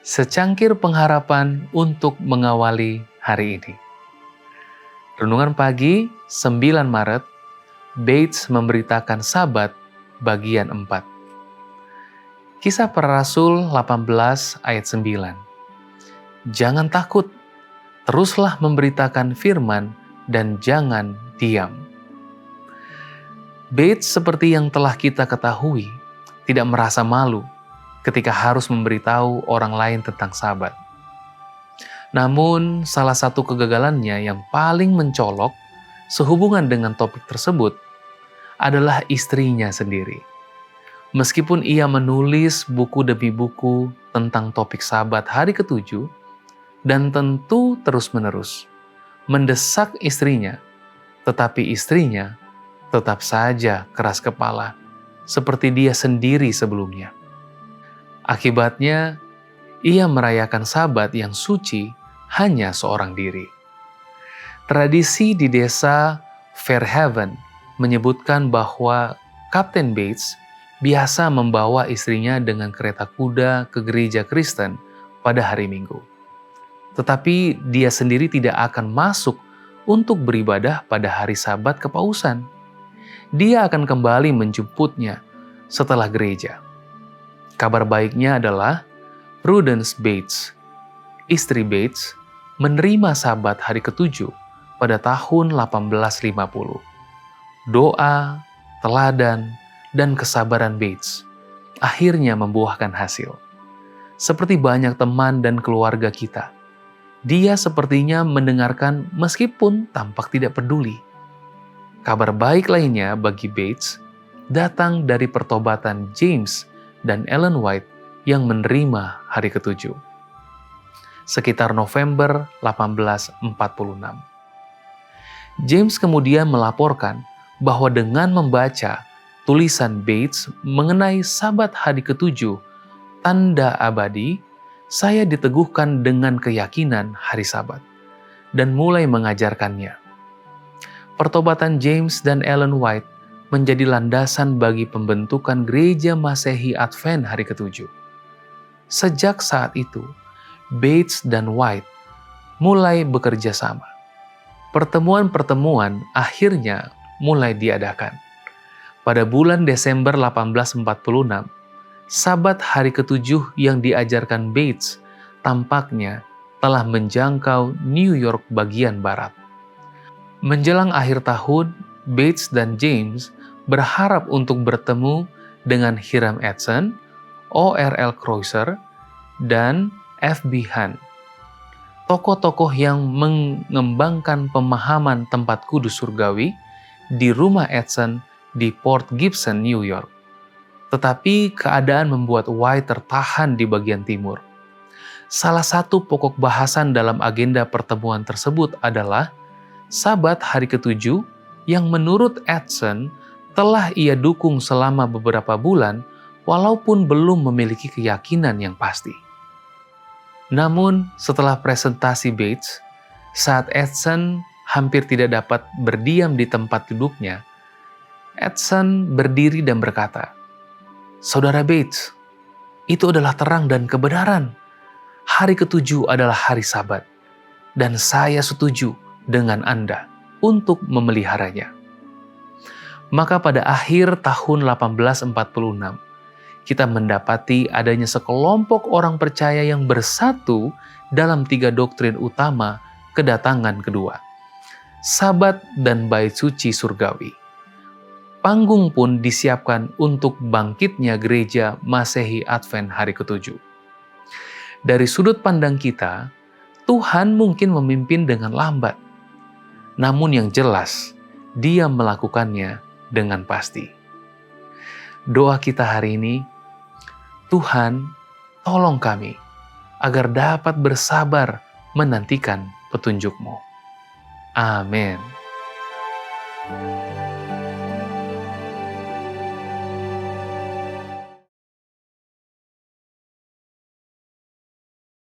Secangkir pengharapan untuk mengawali hari ini. Renungan pagi 9 Maret, Bates memberitakan Sabat bagian 4. Kisah Para Rasul 18 ayat 9. Jangan takut, teruslah memberitakan firman dan jangan diam. Bates seperti yang telah kita ketahui, tidak merasa malu ketika harus memberitahu orang lain tentang Sabat. Namun, salah satu kegagalannya yang paling mencolok sehubungan dengan topik tersebut adalah istrinya sendiri. Meskipun ia menulis buku demi buku tentang topik Sabat hari ke-7, dan tentu terus-menerus mendesak istrinya, tetapi istrinya tetap saja keras kepala, seperti dia sendiri sebelumnya. Akibatnya, ia merayakan Sabat yang suci hanya seorang diri. Tradisi di desa Fairhaven menyebutkan bahwa Kapten Bates biasa membawa istrinya dengan kereta kuda ke gereja Kristen pada hari Minggu. Tetapi dia sendiri tidak akan masuk untuk beribadah pada hari Sabat kepausan. Dia akan kembali menjemputnya setelah gereja. Kabar baiknya adalah Prudence Bates, istri Bates, menerima Sabat hari ke-7 pada tahun 1850. Doa, teladan, dan kesabaran Bates akhirnya membuahkan hasil. Seperti banyak teman dan keluarga kita, dia sepertinya mendengarkan meskipun tampak tidak peduli. Kabar baik lainnya bagi Bates datang dari pertobatan James dan Ellen White yang menerima hari ke-7. Sekitar November 1846. James kemudian melaporkan bahwa dengan membaca tulisan Bates mengenai Sabat hari ke-7, tanda abadi, saya diteguhkan dengan keyakinan hari Sabat dan mulai mengajarkannya. Pertobatan James dan Ellen White menjadi landasan bagi pembentukan Gereja Masehi Advent hari ke-7. Sejak saat itu, Bates dan White mulai bekerja sama. Pertemuan-pertemuan akhirnya mulai diadakan. Pada bulan Desember 1846, Sabat hari ke-7 yang diajarkan Bates tampaknya telah menjangkau New York bagian barat. Menjelang akhir tahun, Bates dan James berharap untuk bertemu dengan Hiram Edson, O.R.L. Crosier, dan F.B. Hunt, tokoh-tokoh yang mengembangkan pemahaman tempat kudus surgawi di rumah Edson di Port Gibson, New York. Tetapi keadaan membuat White tertahan di bagian timur. Salah satu pokok bahasan dalam agenda pertemuan tersebut adalah Sabat hari ke-7 yang menurut Edson telah ia dukung selama beberapa bulan walaupun belum memiliki keyakinan yang pasti. Namun setelah presentasi Bates, saat Edson hampir tidak dapat berdiam di tempat duduknya, Edson berdiri dan berkata, "Saudara Bates, itu adalah terang dan kebenaran. Hari ke-7 adalah hari Sabat, dan saya setuju dengan Anda untuk memeliharanya." Maka pada akhir tahun 1846, kita mendapati adanya sekelompok orang percaya yang bersatu dalam 3 doktrin utama kedatangan kedua, Sabat dan Bait Suci Surgawi. Panggung pun disiapkan untuk bangkitnya Gereja Masehi Advent hari ke-7. Dari sudut pandang kita, Tuhan mungkin memimpin dengan lambat. Namun yang jelas, Dia melakukannya dengan pasti. Doa kita hari ini, Tuhan, tolong kami agar dapat bersabar menantikan petunjuk-Mu. Amin.